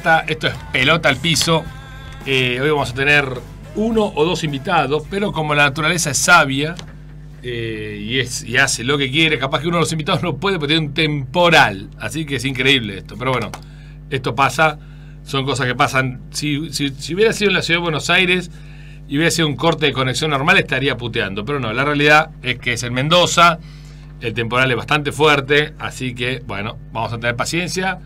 Plata, esto es Pelota al Piso. Hoy vamos a tener uno o dos invitados, pero como la naturaleza es sabia y hace lo que quiere, capaz que uno de los invitados no puede porque tiene un temporal. Así que es increíble esto. Pero bueno, esto pasa, son cosas que pasan. Si hubiera sido en la ciudad de Buenos Aires y hubiera sido un corte de conexión normal, estaría puteando. Pero no, la realidad es que es en Mendoza, el temporal es bastante fuerte, así que bueno, vamos a tener paciencia.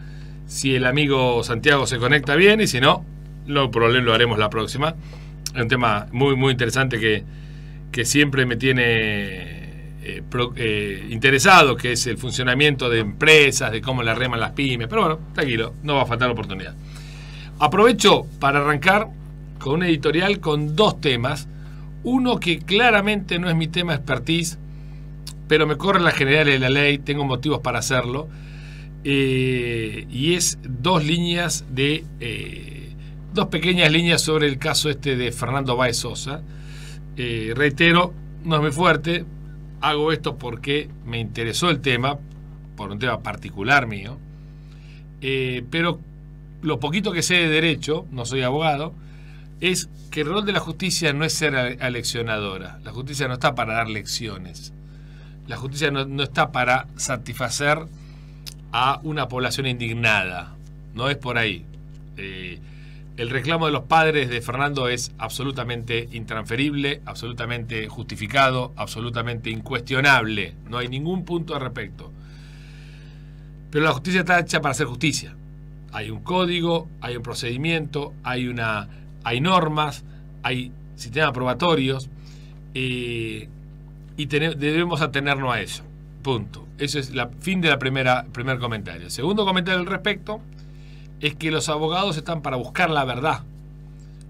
Si el amigo Santiago se conecta bien y si no, no problema, lo haremos la próxima. Es un tema muy muy interesante que siempre me tiene interesado, que es el funcionamiento de empresas, de cómo le reman las pymes. Pero bueno, tranquilo, no va a faltar oportunidad. Aprovecho para arrancar con un editorial con dos temas. Uno que claramente no es mi tema expertise, pero me corre las generales de la ley, tengo motivos para hacerlo. Y es dos pequeñas líneas sobre el caso este de Fernando Báez Sosa. Reitero, no es muy fuerte, hago esto porque me interesó el tema, por un tema particular mío, pero lo poquito que sé de derecho, no soy abogado, es que el rol de la justicia no es ser aleccionadora. La justicia no está para dar lecciones, la justicia no está para satisfacer a una población indignada, no es por ahí. El reclamo de los padres de Fernando es absolutamente intransferible, absolutamente justificado, absolutamente incuestionable, no hay ningún punto al respecto. Pero la justicia está hecha para hacer justicia. Hay un código, hay un procedimiento, hay normas, hay sistemas probatorios, y debemos atenernos a eso. Punto. Eso es el fin de la primer comentario. El segundo comentario al respecto es que los abogados están para buscar la verdad,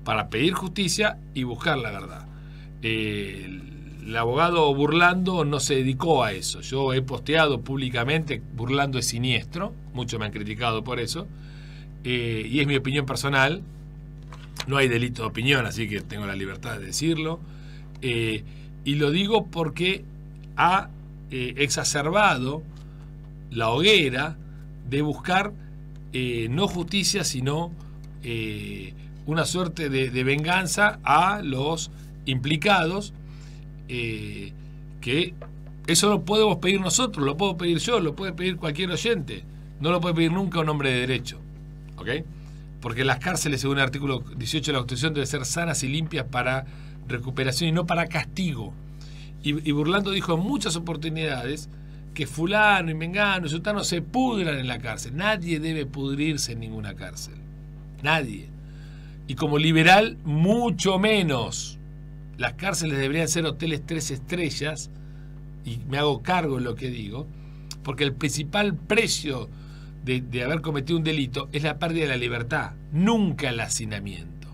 para pedir justicia y buscar la verdad. El abogado Burlando no se dedicó a eso. Yo he posteado públicamente, Burlando es siniestro, muchos me han criticado por eso, y es mi opinión personal. No hay delito de opinión, así que tengo la libertad de decirlo. Y lo digo porque ha exacerbado la hoguera de buscar no justicia, sino una suerte de venganza a los implicados, que eso lo podemos pedir nosotros, lo puedo pedir yo, lo puede pedir cualquier oyente, no lo puede pedir nunca un hombre de derecho, ¿ok? Porque las cárceles, según el artículo 18 de la Constitución, deben ser sanas y limpias para recuperación y no para castigo. Y Burlando dijo en muchas oportunidades que fulano y mengano y sultano se pudran en la cárcel. Nadie debe pudrirse en ninguna cárcel. Nadie. Y como liberal, mucho menos. Las cárceles deberían ser hoteles 3 estrellas, y me hago cargo de lo que digo, porque el principal precio de haber cometido un delito es la pérdida de la libertad, nunca el hacinamiento.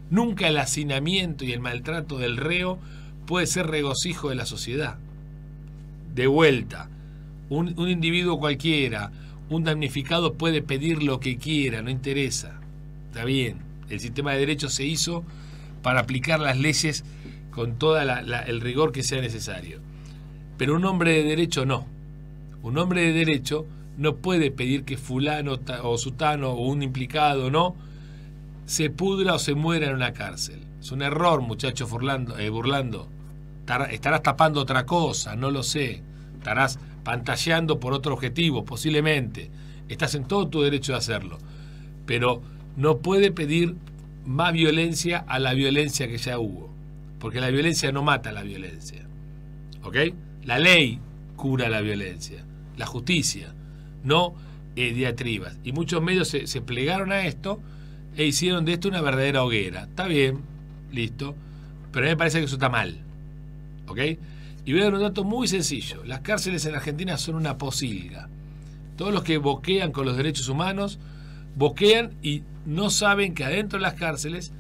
Nunca el hacinamiento y el maltrato del reo puede ser regocijo de la sociedad. De vuelta, un individuo cualquiera, un damnificado puede pedir lo que quiera, no interesa. Está bien, el sistema de derecho se hizo para aplicar las leyes con todo el rigor que sea necesario. Pero un hombre de derecho no. Un hombre de derecho no puede pedir que fulano o sutano o un implicado no se pudra o se muera en una cárcel. Es un error, muchacho Burlando. Estarás tapando otra cosa, no lo sé. Estarás pantallando por otro objetivo, posiblemente. Estás en todo tu derecho de hacerlo. Pero no puede pedir más violencia a la violencia que ya hubo. Porque la violencia no mata la violencia. ¿Ok? La ley cura la violencia. La justicia, no diatribas. Y muchos medios se plegaron a esto e hicieron de esto una verdadera hoguera. Está bien, listo. Pero a mí me parece que eso está mal. ¿Ok? Y voy a dar un dato muy sencillo. Las cárceles en Argentina son una posilga. Todos los que boquean con los derechos humanos, boquean y no saben que adentro de las cárceles,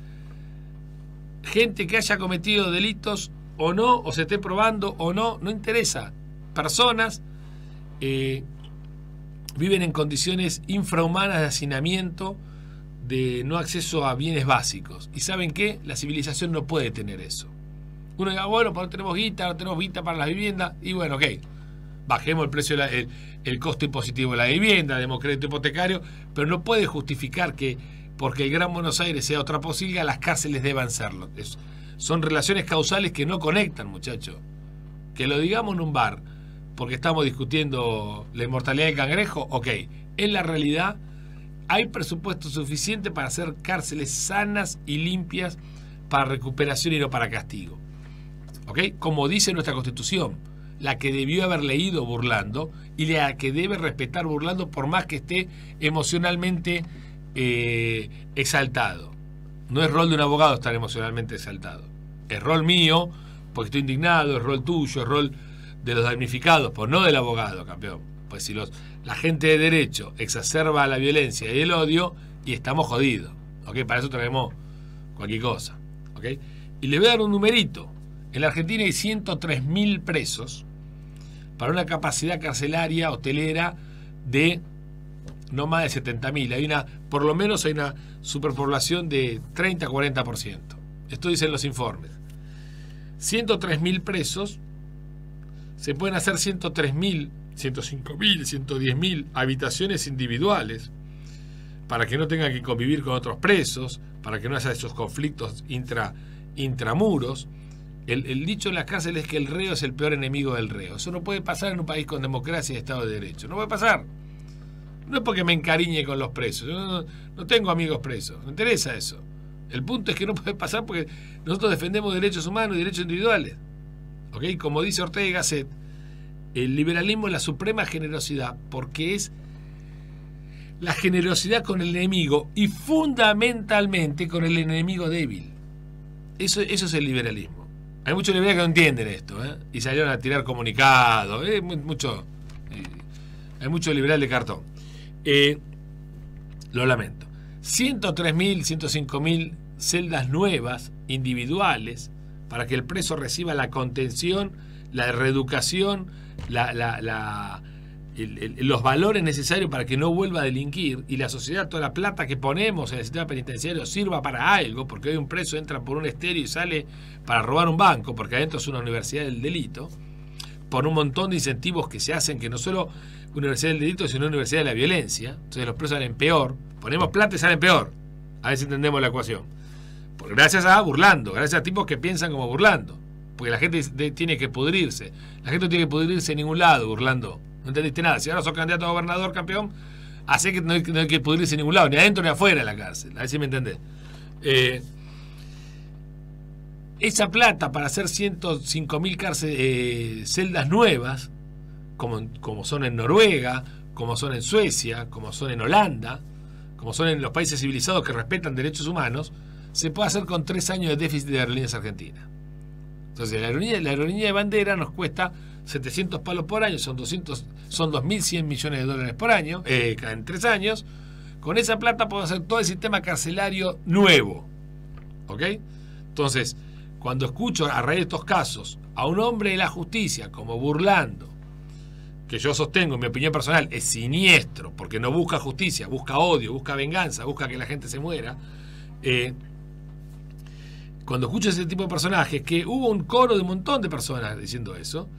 gente que haya cometido delitos o no, o se esté probando o no, no interesa. Personas viven en condiciones infrahumanas de hacinamiento, de no acceso a bienes básicos. ¿Y saben qué? La civilización no puede tener eso. Uno diga, bueno, pues no tenemos guita para las viviendas. Y bueno, ok. bajemos el precio, el costo impositivo de la vivienda, demos crédito hipotecario, pero no puede justificar que porque el Gran Buenos Aires sea otra posilga, las cárceles deban serlo. Son relaciones causales que no conectan, muchachos. Que lo digamos en un bar porque estamos discutiendo la inmortalidad del cangrejo, ok. En la realidad hay presupuesto suficiente para hacer cárceles sanas y limpias para recuperación y no para castigo. ¿Ok? Como dice nuestra Constitución, la que debió haber leído Burlando y la que debe respetar Burlando por más que esté emocionalmente exaltado. No es rol de un abogado estar emocionalmente exaltado. Es rol mío, porque estoy indignado, es rol tuyo, es rol de los damnificados, pues no del abogado, campeón. Pues si la gente de derecho exacerba la violencia y el odio, y estamos jodidos. ¿Ok? Para eso traemos cualquier cosa. ¿Ok? Y le voy a dar un numerito. En la Argentina hay 103.000 presos para una capacidad carcelaria hotelera de no más de 70.000. Por lo menos hay una superpoblación de 30-40%. Esto dicen los informes. 103.000 presos, se pueden hacer 103.000, 105.000, 110.000 habitaciones individuales para que no tengan que convivir con otros presos, para que no haya esos conflictos intramuros. El dicho en las cárceles es que el reo es el peor enemigo del reo. Eso no puede pasar en un país con democracia y Estado de Derecho. No puede pasar. No es porque me encariñe con los presos. Yo no tengo amigos presos. Me interesa eso. El punto es que no puede pasar porque nosotros defendemos derechos humanos y derechos individuales. ¿Ok? Como dice Ortega y Gasset, el liberalismo es la suprema generosidad porque es la generosidad con el enemigo y fundamentalmente con el enemigo débil. Eso es el liberalismo. Hay muchos liberales que no entienden esto, ¿eh? Y salieron a tirar comunicados. Hay mucho liberal de cartón. Lo lamento. 103.000, 105.000 celdas nuevas, individuales, para que el preso reciba la contención, la reeducación, los valores necesarios para que no vuelva a delinquir, y la sociedad, toda la plata que ponemos en el sistema penitenciario sirva para algo, porque hoy un preso entra por un estéreo y sale para robar un banco, porque adentro es una universidad del delito, por un montón de incentivos que se hacen, que no solo universidad del delito, sino universidad de la violencia. Entonces los presos salen peor, ponemos plata y salen peor. A ver si entendemos la ecuación. Gracias a Burlando, gracias a tipos que piensan como Burlando, porque la gente tiene que pudrirse. La gente no tiene que pudrirse en ningún lado, Burlando. No entendiste nada. Si ahora sos candidato a gobernador, campeón, hace que no hay que pudrirse en ningún lado, ni adentro ni afuera de la cárcel. A ver si me entendés. Esa plata para hacer 105.000 celdas nuevas, como son en Noruega, como son en Suecia, como son en Holanda, como son en los países civilizados que respetan derechos humanos, se puede hacer con 3 años de déficit de Aerolíneas Argentinas. Entonces la aerolínea de bandera nos cuesta 700 palos por año, son 2.100 millones de dólares por año, en 3 años. Con esa plata podemos hacer todo el sistema carcelario nuevo. ¿Ok? Entonces, cuando escucho a raíz de estos casos a un hombre de la justicia como Burlando, que yo sostengo, en mi opinión personal, es siniestro, porque no busca justicia, busca odio, busca venganza, busca que la gente se muera. Cuando escucho ese tipo de personajes, que hubo un coro de un montón de personas diciendo eso,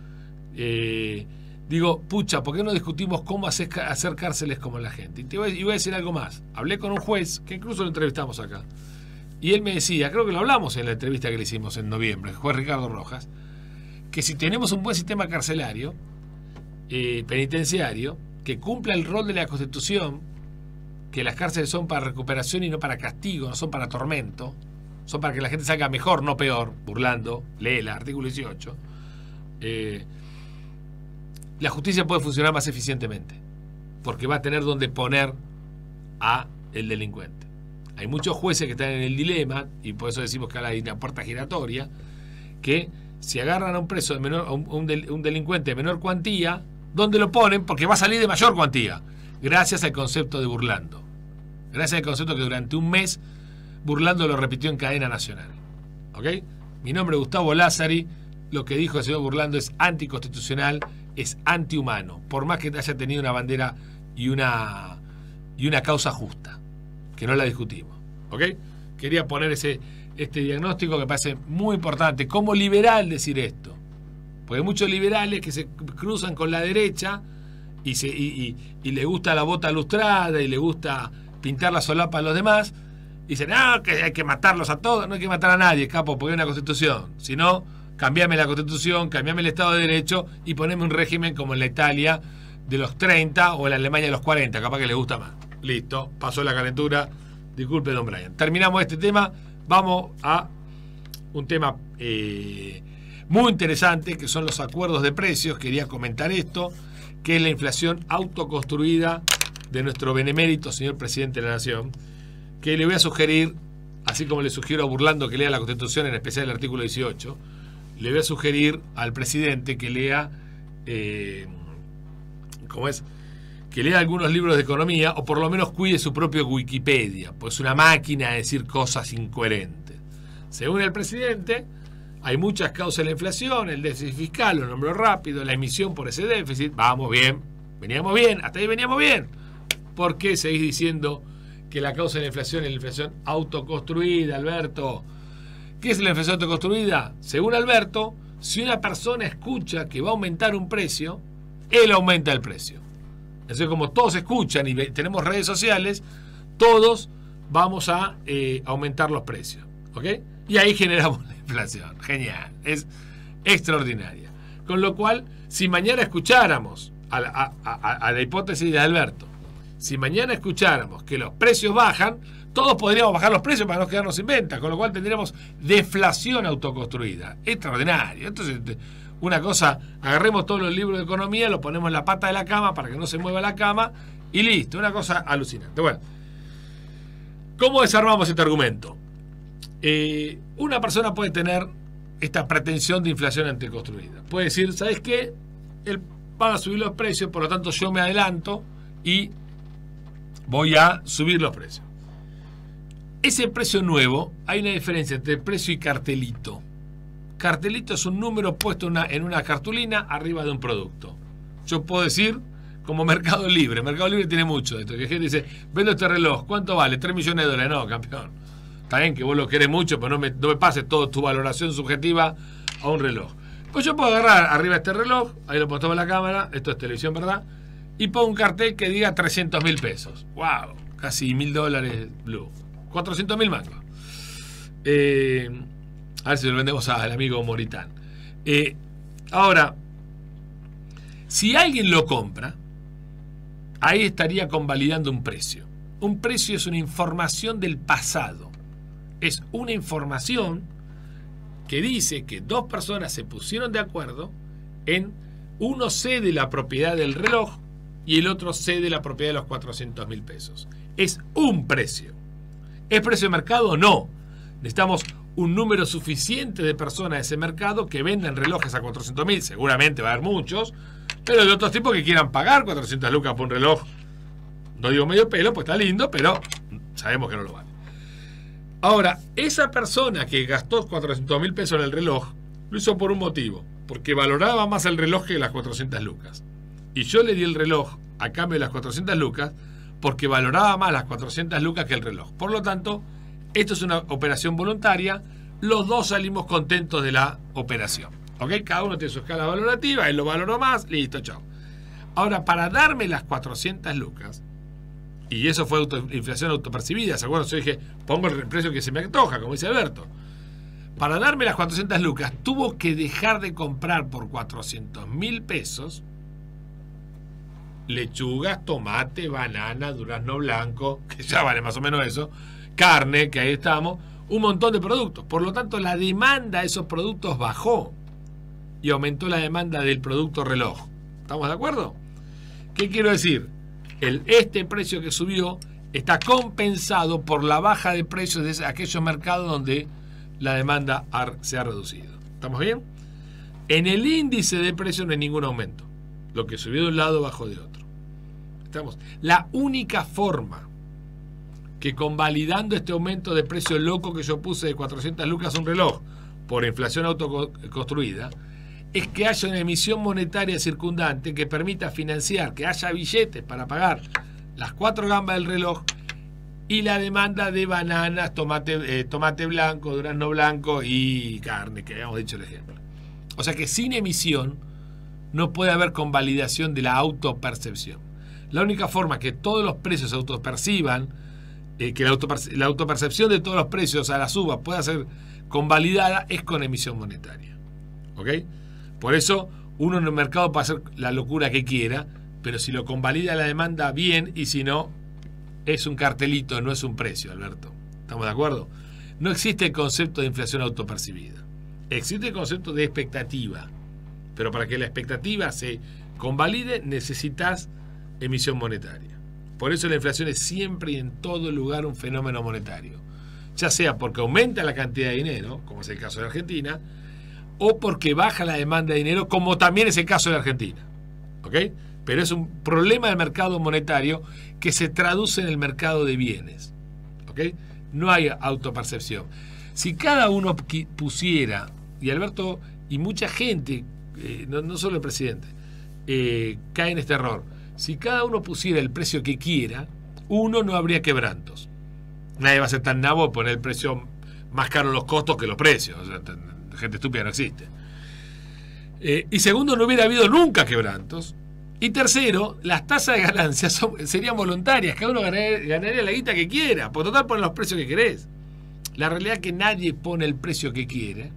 digo, pucha, ¿por qué no discutimos cómo hacer cárceles como la gente? Y voy a decir algo más. Hablé con un juez, que incluso lo entrevistamos acá, y él me decía, creo que lo hablamos en la entrevista que le hicimos en noviembre, el juez Ricardo Rojas, que si tenemos un buen sistema carcelario, penitenciario, que cumpla el rol de la Constitución, que las cárceles son para recuperación y no para castigo, no son para tormento, son para que la gente salga mejor, no peor. Burlando, léela, artículo 18. La justicia puede funcionar más eficientemente, porque va a tener donde poner a el delincuente. Hay muchos jueces que están en el dilema, y por eso decimos que ahora hay una puerta giratoria, que si agarran a un preso de menor, un delincuente de menor cuantía, ¿dónde lo ponen? Porque va a salir de mayor cuantía, gracias al concepto de Burlando. Gracias al concepto que durante un mes Burlando lo repitió en cadena nacional. ¿Ok? Mi nombre es Gustavo Lázari. Lo que dijo el señor Burlando es anticonstitucional, es antihumano, por más que haya tenido una bandera y una causa justa, que no la discutimos. ¿Ok? Quería poner este diagnóstico que me parece muy importante. Como liberal decir esto. Porque hay muchos liberales que se cruzan con la derecha y le gusta la bota lustrada y le gusta pintar la solapa a los demás. Y dicen, que hay que matarlos a todos. No hay que matar a nadie, capo, porque hay una constitución. Si no, cambiame la constitución, cambiame el Estado de Derecho y poneme un régimen como en la Italia de los 30 o en la Alemania de los 40, capaz que les gusta más. Listo, pasó la calentura. Disculpe, don Brian. Terminamos este tema. Vamos a un tema muy interesante, que son los acuerdos de precios. Quería comentar esto, que es la inflación autoconstruida de nuestro benemérito señor presidente de la Nación, que le voy a sugerir, así como le sugiero a Burlando que lea la Constitución, en especial el artículo 18, le voy a sugerir al presidente que lea que lea algunos libros de economía, o por lo menos cuide su propio Wikipedia, pues es una máquina de decir cosas incoherentes. Según el presidente, hay muchas causas de la inflación: el déficit fiscal, lo nombró rápido, la emisión por ese déficit. Vamos bien, veníamos bien, hasta ahí veníamos bien. ¿Por qué seguís diciendo que la causa de la inflación es la inflación autoconstruida, Alberto? ¿Qué es la inflación autoconstruida? Según Alberto, si una persona escucha que va a aumentar un precio, él aumenta el precio. Entonces, como todos escuchan y tenemos redes sociales, todos vamos a aumentar los precios, ¿ok? Y ahí generamos la inflación. Genial, es extraordinaria. Con lo cual, si mañana escucháramos a la hipótesis de Alberto, si mañana escucháramos que los precios bajan, todos podríamos bajar los precios para no quedarnos sin venta, con lo cual tendríamos deflación autoconstruida. Extraordinario. Entonces, una cosa, agarremos todos los libros de economía, lo ponemos en la pata de la cama para que no se mueva la cama y listo. Una cosa alucinante. Bueno, ¿cómo desarmamos este argumento? Una persona puede tener esta pretensión de inflación autoconstruida. Puede decir, ¿sabes qué? Van a subir los precios, por lo tanto yo me adelanto y voy a subir los precios. Ese precio nuevo, hay una diferencia entre precio y cartelito. Cartelito es un número puesto en una cartulina arriba de un producto. Yo puedo decir, como Mercado Libre. Mercado Libre tiene mucho de esto. Que gente dice, vendo este reloj, ¿cuánto vale? 3 millones de dólares. No, campeón. Está bien que vos lo querés mucho, pero no me pases toda tu valoración subjetiva a un reloj. Pues yo puedo agarrar arriba este reloj, ahí lo pongo en la cámara, esto es televisión, ¿verdad? Y pongo un cartel que diga 300.000 pesos. ¡Wow! Casi $1.000 blue. 400.000 mangos. A ver si lo vendemos al amigo Moritán. Ahora, si alguien lo compra, ahí estaría convalidando un precio. Un precio es una información del pasado. Es una información que dice que dos personas se pusieron de acuerdo en uno cede la propiedad del reloj y el otro cede la propiedad de los 400.000 pesos. Es un precio. ¿Es precio de mercado? No. Necesitamos un número suficiente de personas de ese mercado que vendan relojes a 400.000. Seguramente va a haber muchos, pero de otros tipos que quieran pagar 400 lucas por un reloj. No digo medio pelo, pues está lindo, pero sabemos que no lo vale. Ahora, esa persona que gastó 400.000 pesos en el reloj, lo hizo por un motivo, porque valoraba más el reloj que las 400 lucas. Y yo le di el reloj a cambio de las 400 lucas, porque valoraba más las 400 lucas que el reloj. Por lo tanto, esto es una operación voluntaria. Los dos salimos contentos de la operación. ¿Ok? Cada uno tiene su escala valorativa, él lo valoró más, listo, chao. Ahora, para darme las 400 lucas, y eso fue inflación autopercibida, ¿se acuerdan? Yo dije, pongo el precio que se me antoja, como dice Alberto. Para darme las 400 lucas, tuvo que dejar de comprar por 400.000 pesos lechugas, tomate, banana, durazno blanco, que ya vale más o menos eso, carne, que ahí estamos, un montón de productos. Por lo tanto, la demanda de esos productos bajó y aumentó la demanda del producto reloj. ¿Estamos de acuerdo? ¿Qué quiero decir? Este precio que subió está compensado por la baja de precios de aquellos mercados donde la demanda se ha reducido. ¿Estamos bien? En el índice de precios no hay ningún aumento. Lo que subió de un lado bajó de otro. ¿Estamos? La única forma que convalidando este aumento de precio loco que yo puse de 400 lucas a un reloj por inflación autoconstruida, es que haya una emisión monetaria circundante que permita financiar, que haya billetes para pagar las 4 gambas del reloj y la demanda de bananas, tomate blanco, durazno blanco y carne, que habíamos dicho el ejemplo. O O sea que sin emisión no puede haber convalidación de la autopercepción. La única forma que todos los precios se autoperciban, que la autopercepción de todos los precios a la suba pueda ser convalidada, es con emisión monetaria. ¿Ok? Por eso uno en el mercado puede hacer la locura que quiera, pero si lo convalida la demanda, bien, y si no, es un cartelito, no es un precio, Alberto. ¿Estamos de acuerdo? No existe el concepto de inflación autopercibida. Existe el concepto de expectativa. Pero para que la expectativa se convalide, necesitas emisión monetaria. Por eso la inflación es siempre y en todo lugar un fenómeno monetario. Ya sea porque aumenta la cantidad de dinero, como es el caso de Argentina, o porque baja la demanda de dinero, como también es el caso de Argentina. ¿Ok? Pero es un problema del mercado monetario que se traduce en el mercado de bienes. ¿Ok? No hay autopercepción. Si cada uno pusiera, y Alberto, y mucha gente, no solo el presidente, cae en este error. Si cada uno pusiera el precio que quiera, uno, no habría quebrantos. Nadie va a ser tan nabo de poner el precio más caro los costos que los precios. O sea, gente estúpida no existe. Y segundo, no hubiera habido nunca quebrantos. Y tercero, las tasas de ganancia serían voluntarias. Cada uno ganaría la guita que quiera. Por total, poner los precios que querés. La realidad es que nadie pone el precio que quiere.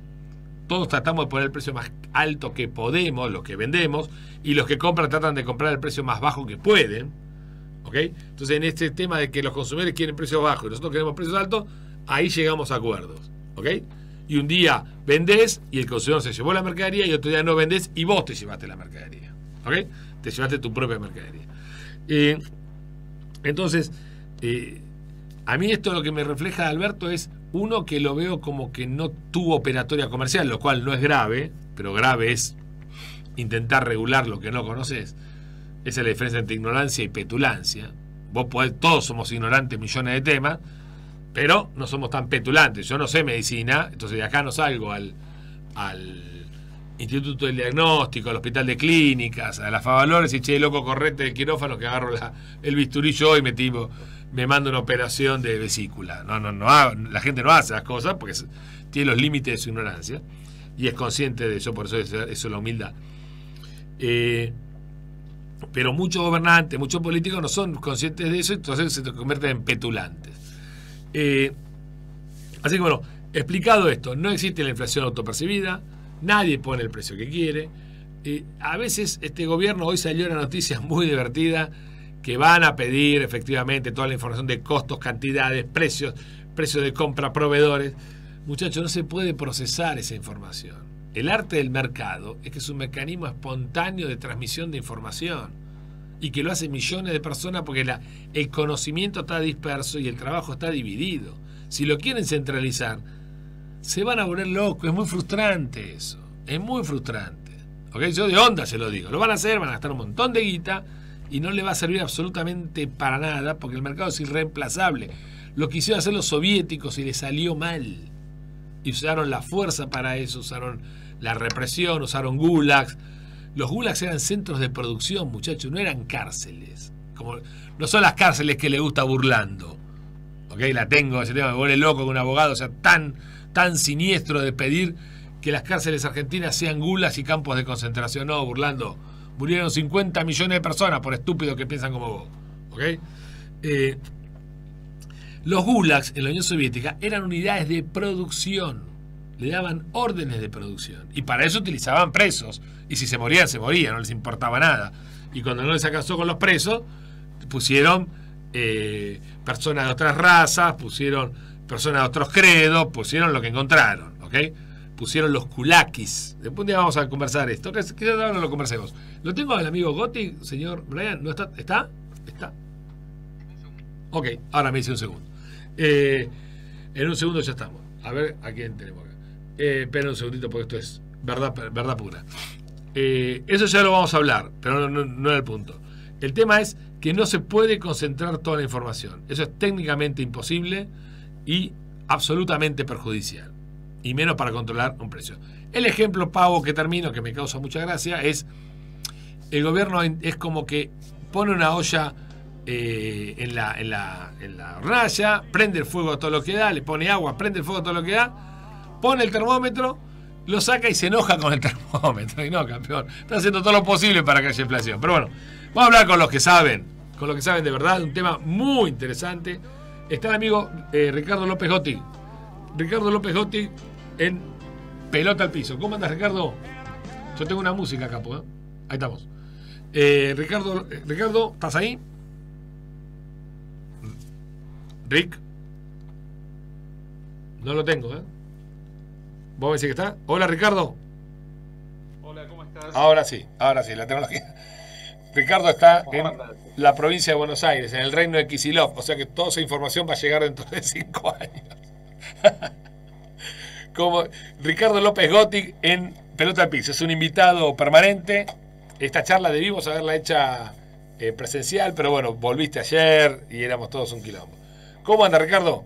Todos tratamos de poner el precio más alto que podemos, los que vendemos, y los que compran tratan de comprar el precio más bajo que pueden. ¿Ok? Entonces, en este tema de que los consumidores quieren precios bajos y nosotros queremos precios altos, ahí llegamos a acuerdos. ¿Ok? Y un día vendés y el consumidor se llevó la mercadería, y otro día no vendés y vos te llevaste la mercadería. ¿Ok? Te llevaste tu propia mercadería. Entonces, a mí esto lo que me refleja, Alberto, es uno, que lo veo como que no tuvo operatoria comercial, lo cual no es grave, pero grave es intentar regular lo que no conoces. Esa es la diferencia entre ignorancia y petulancia. Todos somos ignorantes en millones de temas, pero no somos tan petulantes. Yo no sé medicina, entonces de acá no salgo al Instituto del Diagnóstico, al Hospital de Clínicas, a la Favalores, y che, loco, correte del quirófano que agarro el bisturí yo y me mando una operación de vesícula. No la gente no hace las cosas porque tiene los límites de su ignorancia y es consciente de eso, por eso es la humildad. Pero muchos gobernantes, muchos políticos no son conscientes de eso, entonces se convierten en petulantes. Así que bueno, explicado esto, no existe la inflación autopercibida, nadie pone el precio que quiere. A veces este gobierno, hoy salió una noticia muy divertida, que van a pedir efectivamente toda la información de costos, cantidades, precios de compra, proveedores. Muchachos, no se puede procesar esa información. El arte del mercado es que es un mecanismo espontáneo de transmisión de información y que lo hacen millones de personas porque el conocimiento está disperso y el trabajo está dividido. Si lo quieren centralizar, se van a volver locos. Es muy frustrante eso. Es muy frustrante. ¿Okay? Yo de onda se lo digo. Lo van a hacer, van a gastar un montón de guita y no le va a servir absolutamente para nada porque el mercado es irreemplazable. Lo quisieron hacer los soviéticos y les salió mal. Y usaron la fuerza para eso, usaron la represión, usaron gulags. Los gulags eran centros de producción, muchachos, no eran cárceles. No son las cárceles que le gusta Burlando. ¿Ok? La tengo, ese tema me vuelve loco con un abogado, o sea, tan siniestro de pedir que las cárceles argentinas sean gulags y campos de concentración. No, Burlando. Murieron 50 millones de personas por estúpidos que piensan como vos. ¿Ok? Los gulags en la Unión Soviética eran unidades de producción. Le daban órdenes de producción. Y para eso utilizaban presos. Y si se morían, no les importaba nada. Y cuando no les alcanzó con los presos, pusieron personas de otras razas, pusieron personas de otros credos, pusieron lo que encontraron. ¿Ok? Pusieron los kulakis. Después un día vamos a conversar esto. Quizás ahora no lo conversemos. Lo tengo al amigo Gotti, señor Brian. ¿No está? ¿Está? ¿Está? Ok, ahora me dice un segundo. En un segundo ya estamos. A ver a quién tenemos acá. Espera un segundito porque esto es verdad pura. Eso ya lo vamos a hablar, pero no es el punto. El tema es que no se puede concentrar toda la información. Eso es técnicamente imposible y absolutamente perjudicial. Y menos para controlar un precio. El ejemplo pavo que termino, que me causa mucha gracia, es el gobierno es como que pone una olla en la hornalla, prende el fuego a todo lo que da, le pone agua, prende el fuego a todo lo que da, pone el termómetro lo saca y se enoja con el termómetro. Y no, campeón, está haciendo todo lo posible para que haya inflación. Pero bueno, vamos a hablar con los que saben de verdad, un tema muy interesante. Está el amigo Ricardo López Gotti. Ricardo López Gotti en Pelota al Piso. ¿Cómo andas, Ricardo? Yo tengo una música, capo, ¿eh? Ahí estamos. Ricardo, ¿estás ahí? Rick. No lo tengo, ¿eh? ¿Vos me decís que está? Hola, Ricardo. Hola, ¿cómo estás? Ahora sí, la tecnología. Ricardo está en la provincia de Buenos Aires, en el reino de Kicillof. O sea que toda esa información va a llegar dentro de 5 años. Como Ricardo López Gotti en Pelota al Piso. Es un invitado permanente. Esta charla debimos haberla hecha presencial, pero bueno, volviste ayer y éramos todos un quilombo. ¿Cómo anda, Ricardo?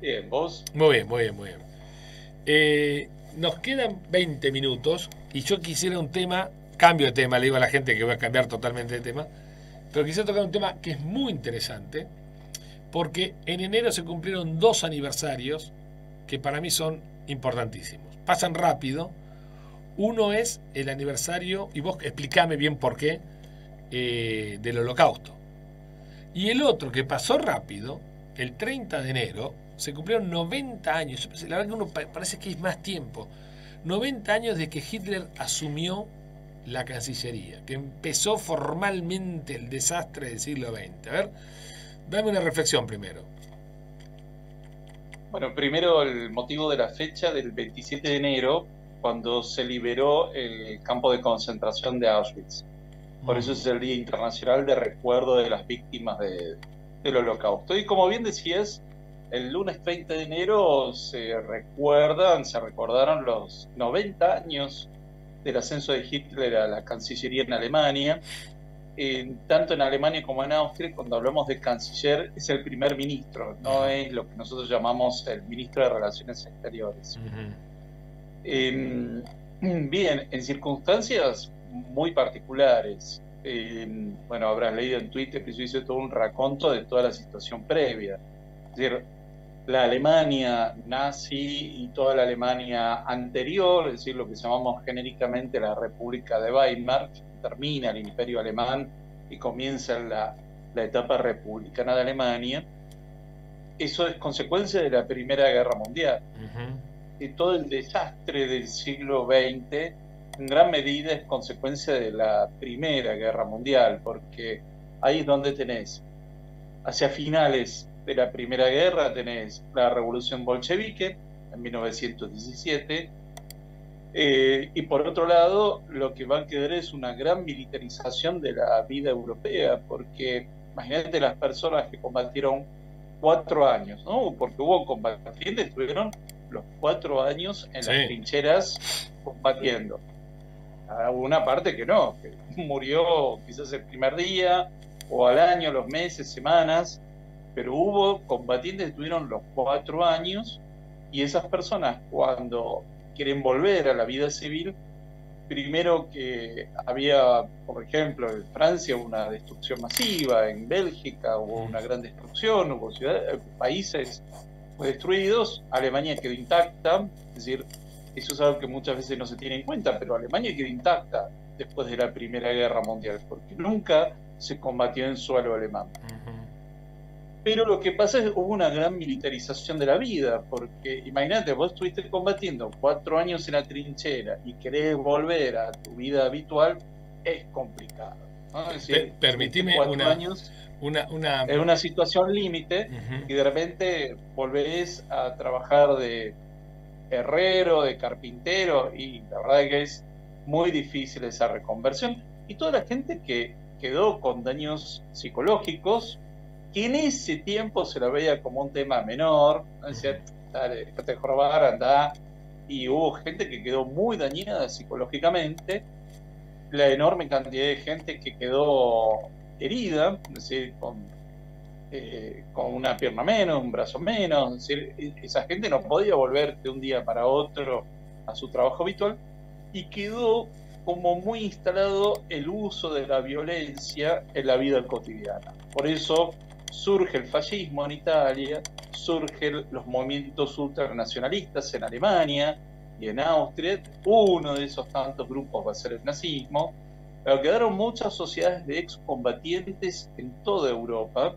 Bien, ¿vos? Muy bien, muy bien, muy bien. Nos quedan 20 minutos y yo quisiera un tema, cambio de tema, le digo a la gente que voy a cambiar totalmente de tema, pero quisiera tocar un tema que es muy interesante, porque en enero se cumplieron 2 aniversarios que para mí son importantísimos. Pasan rápido. Uno es el aniversario, y vos explícame bien por qué, del Holocausto. Y el otro que pasó rápido, el 30 de enero, se cumplieron 90 años. La verdad que uno parece que es más tiempo. 90 años de que Hitler asumió la Cancillería, que empezó formalmente el desastre del siglo XX. A ver, dame una reflexión primero. Bueno, primero el motivo de la fecha del 27 de enero, cuando se liberó el campo de concentración de Auschwitz. Por eso es el Día Internacional de Recuerdo de las Víctimas del Holocausto. Y como bien decías, el lunes 30 de enero se recordaron los 90 años del ascenso de Hitler a la Cancillería en Alemania. Tanto en Alemania como en Austria, cuando hablamos de canciller, es el primer ministro, no es lo que nosotros llamamos el ministro de Relaciones Exteriores. Bien, en circunstancias muy particulares. Bueno, habrás leído en Twitter que yo hice todo un raconto de toda la situación previa. Es decir, la Alemania nazi y toda la Alemania anterior, es decir, lo que llamamos genéricamente la República de Weimar, termina el Imperio Alemán y comienza la etapa republicana de Alemania. Eso es consecuencia de la Primera Guerra Mundial. Y todo el desastre del siglo XX en gran medida es consecuencia de la Primera Guerra Mundial, porque ahí es donde tenés, hacia finales de la Primera Guerra, tenés la Revolución Bolchevique en 1917, y por otro lado, lo que va a quedar es una gran militarización de la vida europea, porque imagínate las personas que combatieron 4 años, ¿no? Porque hubo combatientes que estuvieron los 4 años en las trincheras combatiendo. Hubo una parte que no, que murió quizás el primer día, o al año, los meses, semanas, pero hubo combatientes que estuvieron los 4 años, y esas personas cuando quieren volver a la vida civil, primero que había, por ejemplo, en Francia una destrucción masiva, en Bélgica hubo una gran destrucción, hubo países destruidos, Alemania quedó intacta, es decir, eso es algo que muchas veces no se tiene en cuenta, pero Alemania quedó intacta después de la Primera Guerra Mundial, porque nunca se combatió en suelo alemán. Pero lo que pasa es que hubo una gran militarización de la vida, porque imagínate, vos estuviste combatiendo 4 años en la trinchera y querés volver a tu vida habitual, es complicado, ¿no? Es decir, permitime 4 años es una situación límite, y de repente volvés a trabajar de herrero, de carpintero, y la verdad es que es muy difícil esa reconversión. Y toda la gente que quedó con daños psicológicos, que en ese tiempo se lo veía como un tema menor, ¿no? Decía, dale, déjate jorobar, andá. Y hubo gente que quedó muy dañada psicológicamente, la enorme cantidad de gente que quedó herida, es decir, con una pierna menos, un brazo menos, es decir, esa gente no podía volver de un día para otro a su trabajo habitual, y quedó como muy instalado el uso de la violencia en la vida cotidiana. Por eso surge el fascismo en Italia, surgen los movimientos ultranacionalistas en Alemania, y en Austria. Uno de esos tantos grupos va a ser el nazismo, pero quedaron muchas sociedades de excombatientes en toda Europa,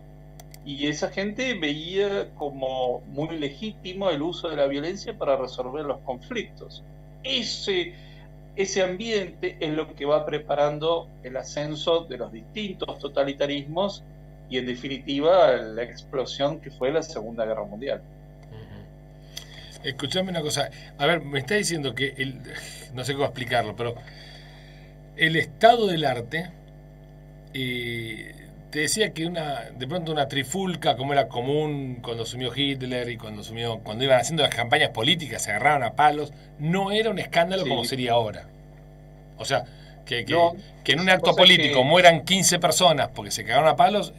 y esa gente veía como muy legítimo el uso de la violencia para resolver los conflictos. Ese ambiente es lo que va preparando el ascenso de los distintos totalitarismos y, en definitiva, la explosión que fue la Segunda Guerra Mundial. Escuchame una cosa. A ver, me está diciendo que no sé cómo explicarlo, pero el estado del arte, te decía que de pronto una trifulca, como era común cuando asumió Hitler y cuando iban haciendo las campañas políticas, se agarraban a palos, no era un escándalo Sí. como sería ahora. O sea, que No, en un acto político mueran 15 personas porque se cagaron a palos,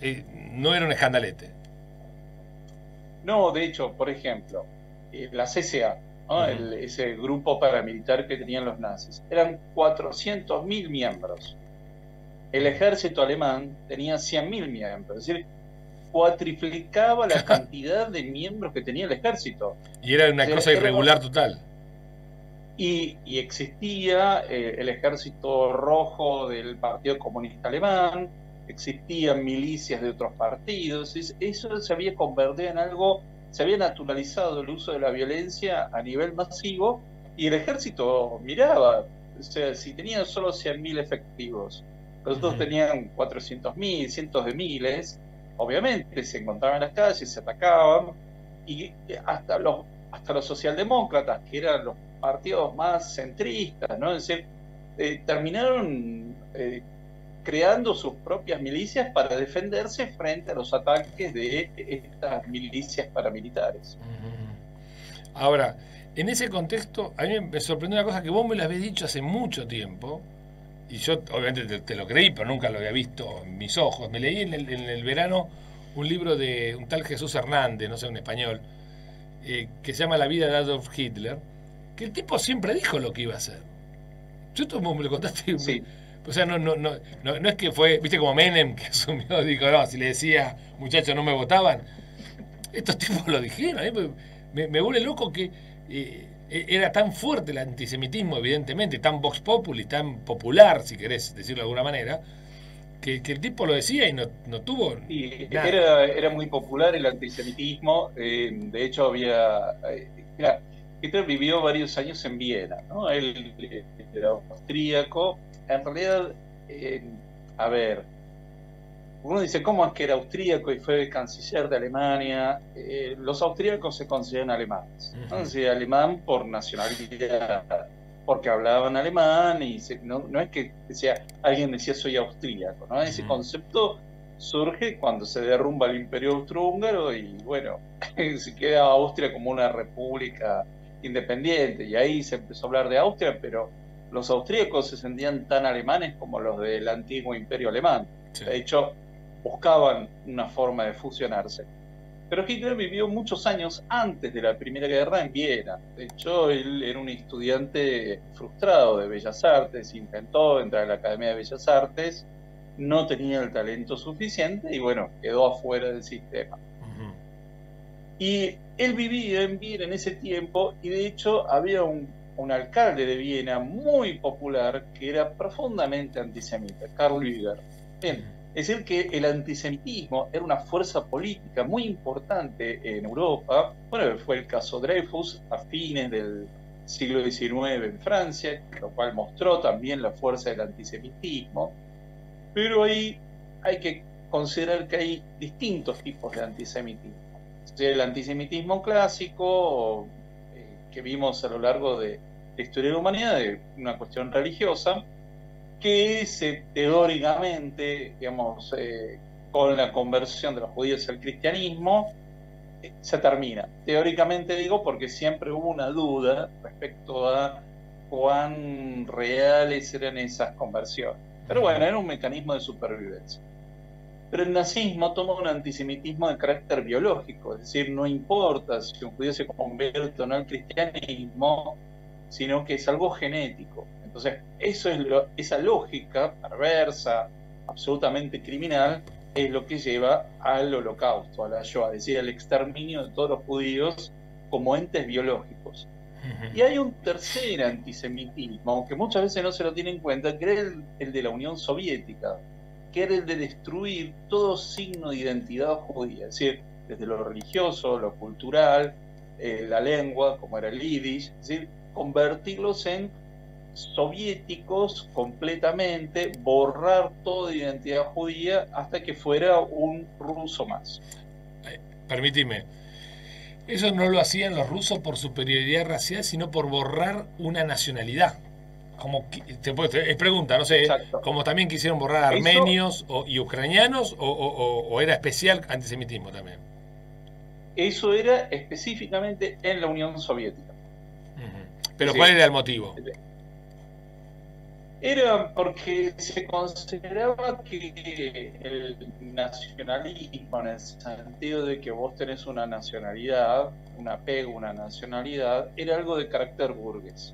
no era un escandalete. No, de hecho, por ejemplo, la CSA, ¿no? Ese grupo paramilitar que tenían los nazis, eran 400.000 miembros. El ejército alemán tenía 100.000 miembros, es decir, cuatriplicaba la cantidad de miembros que tenía el ejército. Y era una cosa irregular total. Y existía el ejército rojo del Partido Comunista Alemán, existían milicias de otros partidos, eso se había convertido en algo, se había naturalizado el uso de la violencia a nivel masivo, y el ejército miraba, o sea, si tenían solo 100.000 efectivos, los otros tenían 400.000, cientos de miles, obviamente se encontraban en las calles, se atacaban, y hasta los socialdemócratas, que eran los partidos más centristas, ¿no? Es decir, terminaron creando sus propias milicias para defenderse frente a los ataques de estas milicias paramilitares. Ahora, en ese contexto, a mí me sorprendió una cosa que vos me lo habías dicho hace mucho tiempo, y yo obviamente te lo creí, pero nunca lo había visto en mis ojos. Me leí en el verano un libro de un tal Jesús Hernández, no sé, un español, que se llama La vida de Adolf Hitler, que el tipo siempre dijo lo que iba a hacer. Yo tú me lo contaste. Sí. O sea, no es que fue, viste, como Menem, que asumió, dijo, no, si le decía, muchachos, no me votaban. Estos tipos lo dijeron. Me vuelve loco que era tan fuerte el antisemitismo, evidentemente, tan vox populi, tan popular, si querés decirlo de alguna manera, que el tipo lo decía y no tuvo nada. Era muy popular el antisemitismo. De hecho, mira, Hitler vivió varios años en Viena, ¿no? Él era austríaco. En realidad, a ver, uno dice, ¿cómo es que era austríaco y fue canciller de Alemania? Los austríacos se consideran alemanes, ¿no? Es decir, alemán por nacionalidad, porque hablaban alemán, y no es que alguien decía soy austríaco, ¿no? Ese concepto surge cuando se derrumba el Imperio Austrohúngaro y, bueno, se queda Austria como una república independiente, y ahí se empezó a hablar de Austria, pero los austríacos se sentían tan alemanes como los del antiguo Imperio Alemán. Sí. De hecho, buscaban una forma de fusionarse. Pero Hitler vivió muchos años antes de la Primera Guerra en Viena. De hecho, él era un estudiante frustrado de Bellas Artes, intentó entrar a la Academia de Bellas Artes, no tenía el talento suficiente y, bueno, quedó afuera del sistema. Y él vivía en Viena en ese tiempo, y de hecho había un alcalde de Viena muy popular que era profundamente antisemita, Karl Lueger. Bien, es decir, que el antisemitismo era una fuerza política muy importante en Europa. Bueno, fue el caso Dreyfus a fines del siglo XIX en Francia, lo cual mostró también la fuerza del antisemitismo. Pero ahí hay que considerar que hay distintos tipos de antisemitismo. O sea, el antisemitismo clásico, que vimos a lo largo de la historia de la humanidad, de una cuestión religiosa, que teóricamente, digamos, con la conversión de los judíos al cristianismo, se termina. Teóricamente digo porque siempre hubo una duda respecto a cuán reales eran esas conversiones. Pero bueno, era un mecanismo de supervivencia. Pero el nazismo toma un antisemitismo de carácter biológico, es decir, no importa si un judío se convierte o no al cristianismo, sino que es algo genético. Entonces, esa lógica perversa, absolutamente criminal, es lo que lleva al holocausto, a la Shoah, es decir, al exterminio de todos los judíos como entes biológicos. Y hay un tercer antisemitismo, aunque muchas veces no se lo tiene en cuenta, que era el de la Unión Soviética, que era el de destruir todo signo de identidad judía, es decir, desde lo religioso, lo cultural, la lengua, como era el yiddish, es decir, convertirlos en soviéticos completamente, borrar toda identidad judía hasta que fuera un ruso más. Permíteme, eso no lo hacían los rusos por superioridad racial, sino por borrar una nacionalidad. Como es pregunta, no sé, Exacto. como también quisieron borrar armenios y ucranianos, o era especial antisemitismo también. Eso era específicamente en la Unión Soviética. Pero ¿cuál era el motivo? Era porque se consideraba que el nacionalismo, en el sentido de que vos tenés una nacionalidad, un apego a una nacionalidad, era algo de carácter burgués.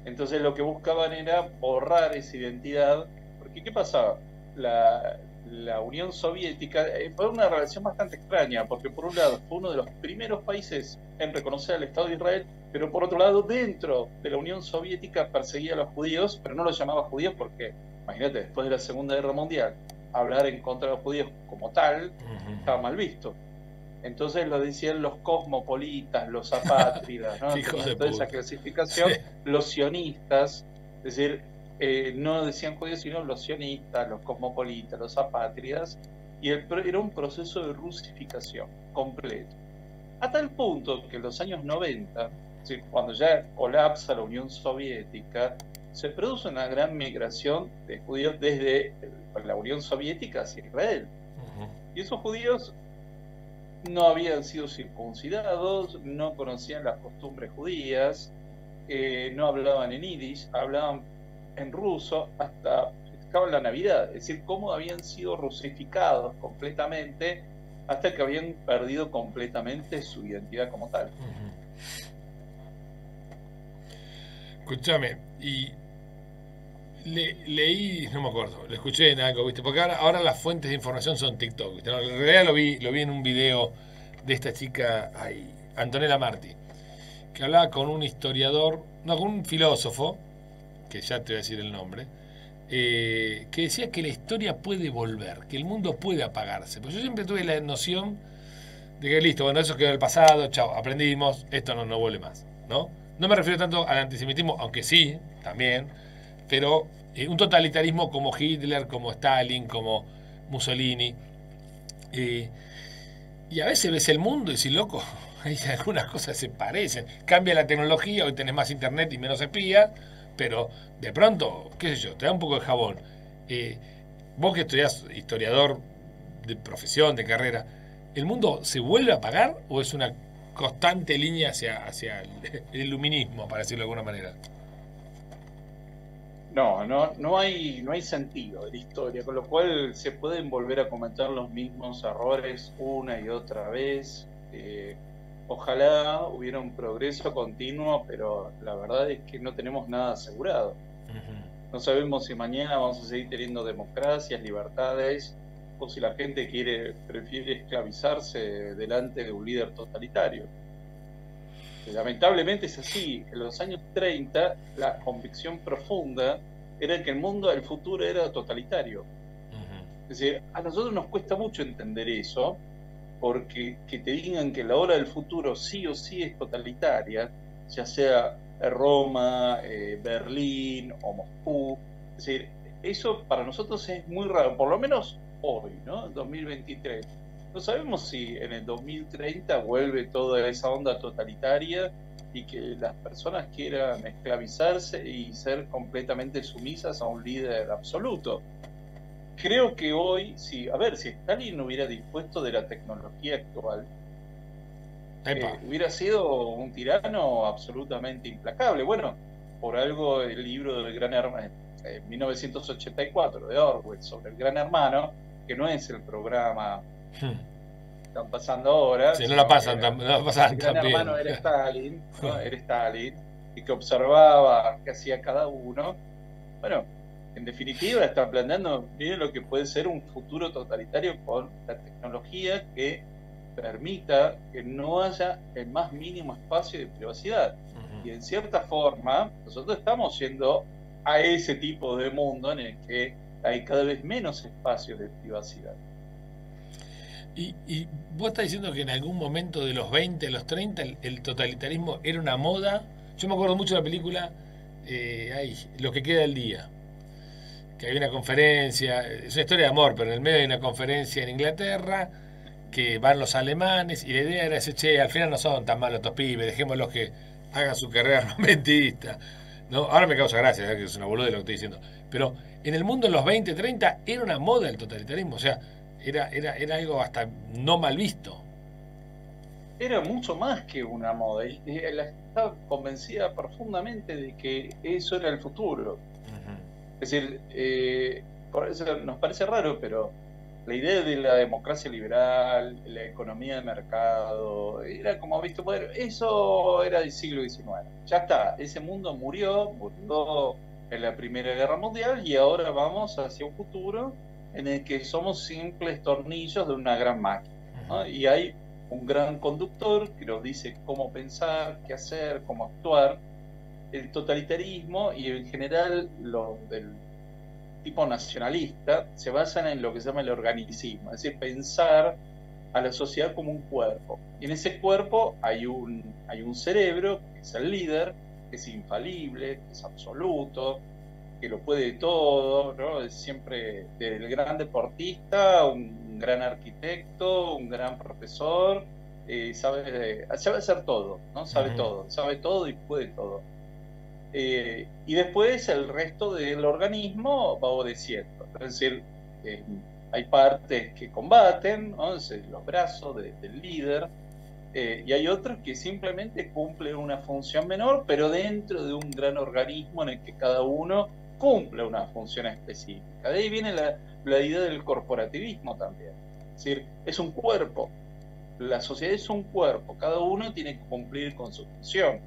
Entonces lo que buscaban era borrar esa identidad, porque ¿qué pasaba? La Unión Soviética fue una relación bastante extraña, porque por un lado fue uno de los primeros países en reconocer al Estado de Israel, pero por otro lado dentro de la Unión Soviética perseguía a los judíos, pero no los llamaba judíos porque, imagínate, después de la Segunda Guerra Mundial, hablar en contra de los judíos como tal estaba mal visto. Entonces lo decían los cosmopolitas, los apátridas, ¿no? Toda esa clasificación, sí. Los sionistas, es decir, no decían judíos, sino los sionistas, los cosmopolitas, los apátridas, y era un proceso de rusificación completo. A tal punto que en los años 90, es decir, cuando ya colapsa la Unión Soviética, se produce una gran migración de judíos desde la Unión Soviética hacia Israel. Y esos judíos no habían sido circuncidados, no conocían las costumbres judías, no hablaban en yiddish, hablaban en ruso, hasta festejaban la Navidad, es decir, cómo habían sido rusificados completamente hasta que habían perdido completamente su identidad como tal. Escúchame, y leí, no me acuerdo, lo escuché en algo, ¿viste? Porque ahora las fuentes de información son TikTok, ¿viste? En realidad lo vi en un video de esta chica, Antonella Marti, que hablaba con un historiador, no, con un filósofo, que ya te voy a decir el nombre, que decía que la historia puede volver, que el mundo puede apagarse. Pues yo siempre tuve la noción de que listo, bueno, eso quedó en el pasado, chao, aprendimos, esto no vuelve más, ¿no? No me refiero tanto al antisemitismo, aunque sí, también, pero un totalitarismo como Hitler, como Stalin, como Mussolini, y a veces ves el mundo y decís, loco, hay algunas cosas se parecen, cambia la tecnología, hoy tenés más internet y menos espías, pero de pronto, qué sé yo, te da un poco de jabón. Vos que estudiás historiador de profesión, de carrera, ¿el mundo se vuelve a apagar o es una constante línea hacia el iluminismo, para decirlo de alguna manera? No hay sentido de la historia, con lo cual se pueden volver a cometer los mismos errores una y otra vez. Ojalá hubiera un progreso continuo, pero la verdad es que no tenemos nada asegurado. No sabemos si mañana vamos a seguir teniendo democracias, libertades, o si la gente prefiere esclavizarse delante de un líder totalitario. Lamentablemente es así. En los años 30, la convicción profunda era que el futuro era totalitario. Es decir, a nosotros nos cuesta mucho entender eso, porque que te digan que la hora del futuro sí o sí es totalitaria, ya sea Roma, Berlín o Moscú, es decir, eso para nosotros es muy raro, por lo menos hoy, ¿no? 2023. No sabemos si en el 2030 vuelve toda esa onda totalitaria y que las personas quieran esclavizarse y ser completamente sumisas a un líder absoluto. Creo que hoy, si Stalin no hubiera dispuesto de la tecnología actual, hubiera sido un tirano absolutamente implacable. Bueno, por algo el libro del Gran Hermano, 1984, de Orwell, sobre el Gran Hermano, que no es el programa que están pasando ahora. Sí, no la pasan tan bien. El Gran Hermano era Stalin, ¿no? Era Stalin, y que observaba qué hacía cada uno. Bueno, en definitiva está planteando, miren lo que puede ser un futuro totalitario con la tecnología que permita que no haya el más mínimo espacio de privacidad. Y en cierta forma, nosotros estamos yendo a ese tipo de mundo en el que hay cada vez menos espacios de privacidad. Y vos estás diciendo que en algún momento de los 20 a los 30 el totalitarismo era una moda. Yo me acuerdo mucho de la película Lo que queda del día, que hay una conferencia, es una historia de amor, pero en el medio hay una conferencia en Inglaterra que van los alemanes y la idea era decir, che, al final no son tan malos estos pibes, dejémoslos que hagan su carrera armamentista, ¿no? Ahora me causa gracia, ¿eh? Que es una boluda lo que estoy diciendo, pero en el mundo en los 20, 30 era una moda el totalitarismo, o sea, era algo hasta no mal visto. Era mucho más que una moda. La estaba convencida profundamente de que eso era el futuro. Es decir, por eso nos parece raro, pero la idea de la democracia liberal, la economía de mercado, era como visto, bueno, eso era del siglo XIX. Ya está, ese mundo murió en la Primera Guerra Mundial y ahora vamos hacia un futuro en el que somos simples tornillos de una gran máquina, ¿no? Y hay un gran conductor que nos dice cómo pensar, qué hacer, cómo actuar. El totalitarismo y en general lo del tipo nacionalista se basan en lo que se llama el organicismo, es decir, pensar a la sociedad como un cuerpo. Y en ese cuerpo hay un cerebro, que es el líder, que es infalible, que es absoluto, que lo puede todo, ¿no? Es siempre desde el gran deportista, un gran arquitecto, un gran profesor, sabe hacer todo, ¿no? Sabe todo y puede todo. Y después el resto del organismo va obedeciendo. Es decir, hay partes que combaten, ¿no? Los brazos del líder, y hay otros que simplemente cumplen una función menor, pero dentro de un gran organismo en el que cada uno cumple una función específica. De ahí viene la idea del corporativismo también. Es decir, es un cuerpo. La sociedad es un cuerpo. Cada uno tiene que cumplir con su función.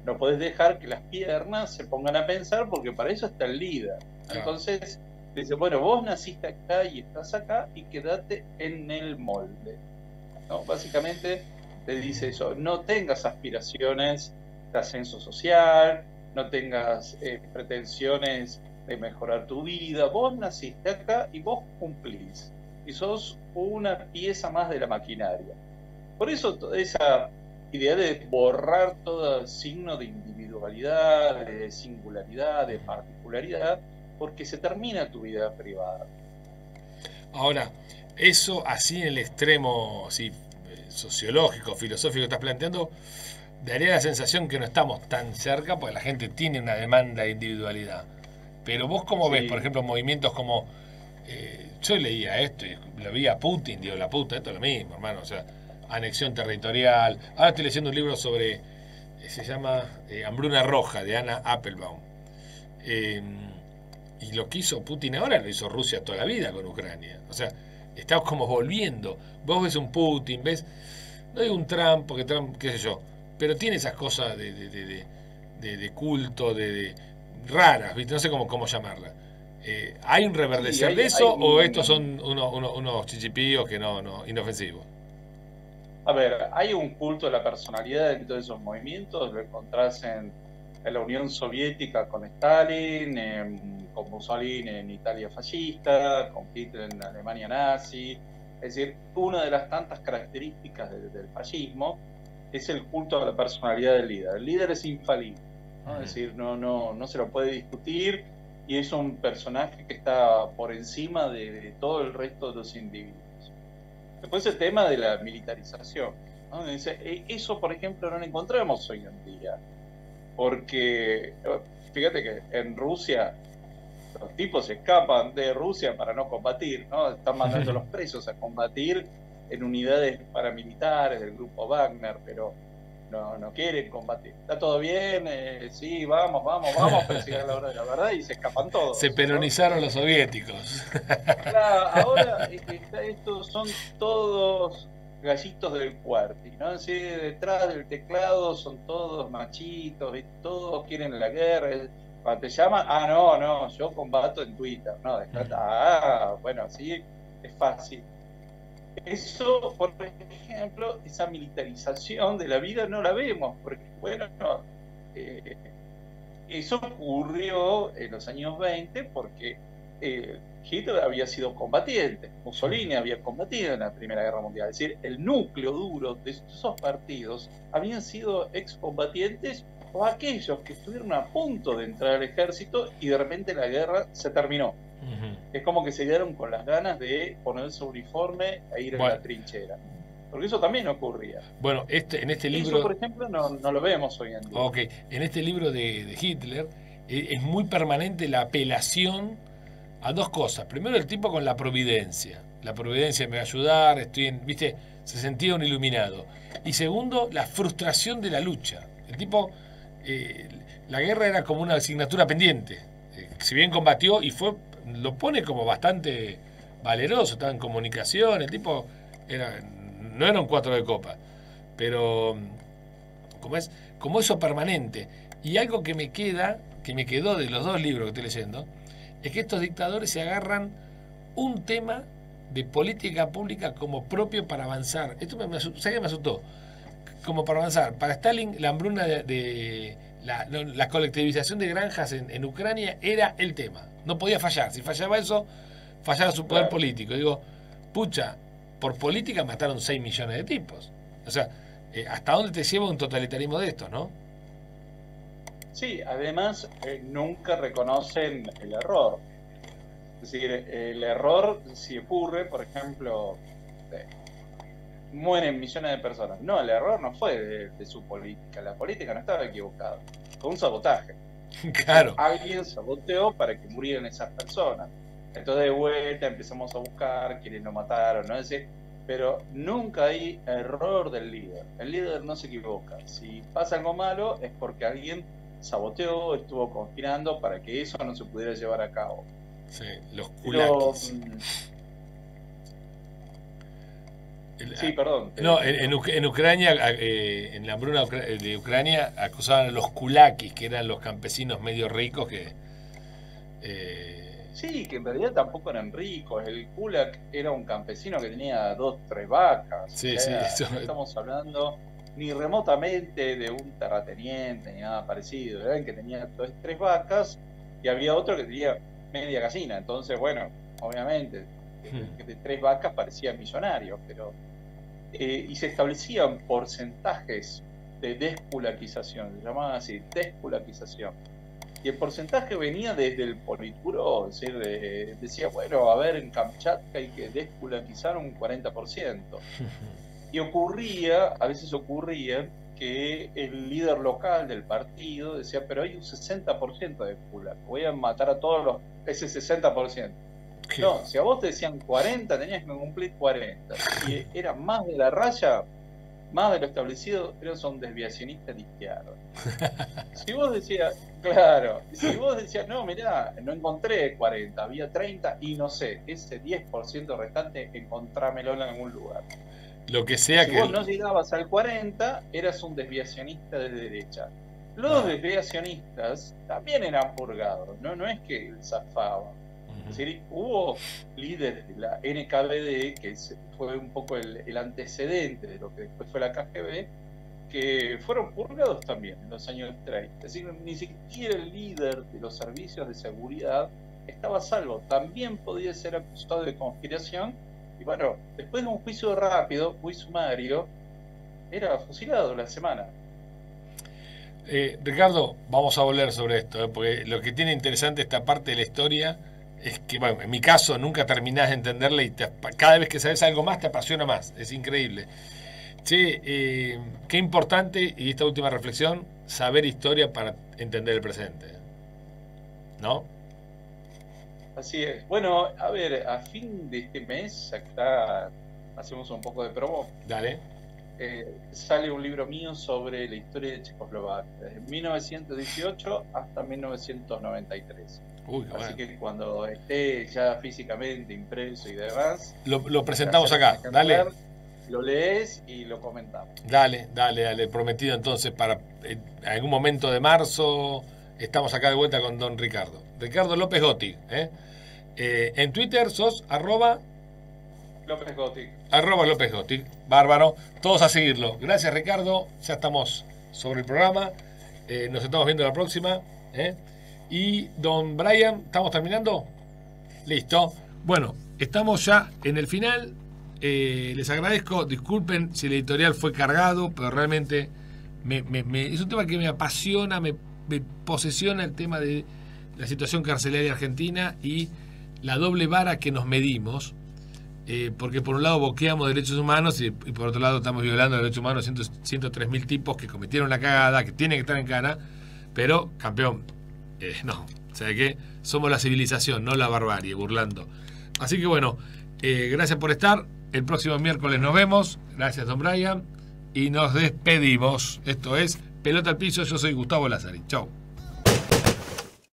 No podés dejar que las piernas se pongan a pensar porque para eso está el líder. Entonces, dice, bueno, vos naciste acá y estás acá y quedate en el molde, ¿no? Básicamente te dice eso, no tengas aspiraciones de ascenso social, no tengas pretensiones de mejorar tu vida, vos naciste acá y vos cumplís, y sos una pieza más de la maquinaria. Por eso toda esa idea de borrar todo signo de individualidad, de singularidad, de particularidad, porque se termina tu vida privada. Ahora, eso así en el extremo así, sociológico, filosófico que estás planteando, daría la sensación que no estamos tan cerca porque la gente tiene una demanda de individualidad. Pero vos cómo ves, por ejemplo, movimientos como... yo leía esto y lo vi a Putin, digo, la puta, esto es lo mismo, hermano, o sea, anexión territorial. Ahora estoy leyendo un libro sobre, se llama Hambruna Roja, de Anna Applebaum. Y lo que hizo Putin ahora lo hizo Rusia toda la vida con Ucrania. O sea, estamos como volviendo. Vos ves un Putin, ves, no digo un Trump, porque Trump, qué sé yo, pero tiene esas cosas de culto, de raras, ¿viste? No sé cómo llamarla. ¿Hay un reverdecer de eso o estos son unos chichipíos que no inofensivos? A ver, hay un culto a la personalidad dentro de esos movimientos, lo encontrás en la Unión Soviética con Stalin, con Mussolini en Italia fascista, con Hitler en Alemania nazi. Es decir, una de las tantas características del fascismo es el culto a la personalidad del líder. El líder es infalible, ¿no? Es decir, no se lo puede discutir y es un personaje que está por encima de todo el resto de los individuos. Después el tema de la militarización, ¿no? Eso, por ejemplo, no lo encontramos hoy en día, porque fíjate que en Rusia los tipos se escapan de Rusia para no combatir, ¿no? Están mandando a los presos a combatir en unidades paramilitares del grupo Wagner, pero no quieren combatir. Está todo bien, sí, vamos, pero llega la hora de la verdad y se escapan todos. Se peronizaron, ¿no? Los soviéticos. Claro, ahora estos son todos gallitos del cuarti, ¿no? Así, detrás del teclado son todos machitos, y todos quieren la guerra. Cuando te llaman, no, yo combato en Twitter, no, bueno, así es fácil. Eso, por ejemplo, esa militarización de la vida no la vemos, porque, bueno, eh, eso ocurrió en los años 20 porque Hitler había sido combatiente, Mussolini había combatido en la Primera Guerra Mundial. Es decir, el núcleo duro de esos partidos habían sido excombatientes o aquellos que estuvieron a punto de entrar al ejército y de repente la guerra se terminó. Es como que se quedaron con las ganas de ponerse uniforme e ir a la trinchera. Porque eso también ocurría. Bueno, en este libro... Eso, por ejemplo, no lo vemos hoy en día. Ok, en este libro de Hitler es muy permanente la apelación a dos cosas. Primero, el tipo con la providencia. La providencia me va a ayudar, ¿viste? Se sentía un iluminado. Y segundo, la frustración de la lucha. El tipo, la guerra era como una asignatura pendiente. Si bien combatió y lo pone como bastante valeroso, estaba en comunicación, el tipo no era un 4 de copa, pero como eso permanente. Y algo que me quedó de los dos libros que estoy leyendo, es que estos dictadores se agarran un tema de política pública como propio para avanzar. Esto ¿sabes qué me asustó? Como para avanzar. Para Stalin, la hambruna la colectivización de granjas en Ucrania era el tema. No podía fallar. Si fallaba eso, fallaba su poder político. Digo, pucha, por política mataron 6 millones de tipos. O sea, ¿hasta dónde te lleva un totalitarismo de estos, no? Sí, además nunca reconocen el error. Es decir, el error, si ocurre, por ejemplo, mueren millones de personas. No, el error no fue de su política. La política no estaba equivocada. Fue un sabotaje. Claro. Alguien saboteó para que murieran esas personas. Entonces, de vuelta empezamos a buscar quiénes lo mataron, ¿no? Es decir, pero nunca hay error del líder. El líder no se equivoca. Si pasa algo malo es porque alguien saboteó, estuvo conspirando para que eso no se pudiera llevar a cabo. Sí, los kulakis. Sí, perdón. No, en Ucrania, en la hambruna de Ucrania, acusaban a los kulakis, que eran los campesinos medio ricos que... Sí, que en realidad tampoco eran ricos. El kulak era un campesino que tenía 2, 3 vacas. Sí, o sea, sí, no estamos hablando ni remotamente de un terrateniente ni nada parecido. Era el que tenía 2, 3 vacas y había otro que tenía media gallina. Entonces, bueno, obviamente, de 3 vacas parecía millonario, pero... y se establecían porcentajes de despulaquización, se llamaban así, despulaquización. Y el porcentaje venía desde el Politburó, es decir, decía, bueno, a ver, en Kamchatka hay que despulaquizar un 40%. Y a veces ocurría que el líder local del partido decía, pero hay un 60% de despula, voy a matar a todos ese 60%. No, si a vos te decían 40, tenías que cumplir 40. Si era más de la raya, más de lo establecido, son desviacionistas de izquierda. Si vos decías, claro, si vos decías, no, mirá, no encontré 40, había 30 y no sé, ese 10% restante encontrámelo en algún lugar. Lo que sea si que... vos no llegabas al 40, eras un desviacionista de derecha. Los desviacionistas también eran purgados, no es que zafaban. Es decir, hubo líderes de la NKVD, que fue un poco el antecedente de lo que después fue la KGB, que fueron purgados también en los años 30. Es decir, ni siquiera el líder de los servicios de seguridad estaba a salvo. También podía ser acusado de conspiración. Y bueno, después de un juicio rápido, muy sumario, era fusilado la semana. Ricardo, vamos a volver sobre esto, porque lo que tiene interesante esta parte de la historia es que, bueno, en mi caso nunca terminás de entenderla y cada vez que sabes algo más te apasiona más, es increíble. Che, qué importante, y esta última reflexión, saber historia para entender el presente, ¿no? Así es. Bueno, a ver, a fin de este mes, acá hacemos un poco de promo. Dale. Sale un libro mío sobre la historia de Checoslovaquia, desde 1918 hasta 1993. Uy, así que cuando esté ya físicamente impreso y demás, lo presentamos acá. Dale. Lo lees y lo comentamos. Dale, prometido entonces para algún momento de marzo. Estamos acá de vuelta con don Ricardo López Gotti. En Twitter sos @ López Gotti. @López Gotti. Bárbaro. Todos a seguirlo. Gracias, Ricardo. Ya estamos sobre el programa. Nos estamos viendo la próxima. Y don Brian, ¿estamos terminando? Listo. Bueno, estamos ya en el final. Les agradezco. Disculpen si el editorial fue cargado, pero realmente es un tema que me apasiona, me posesiona el tema de la situación carcelaria argentina y la doble vara que nos medimos. Porque por un lado boqueamos derechos humanos y por otro lado estamos violando derechos humanos 103.000 tipos que cometieron la cagada, que tienen que estar en cana, pero, campeón, no, ¿sabe qué? Somos la civilización, no la barbarie, burlando. Así que bueno, gracias por estar, el próximo miércoles nos vemos, gracias don Brian, y nos despedimos. Esto es Pelota al Piso, yo soy Gustavo Lázari, chau.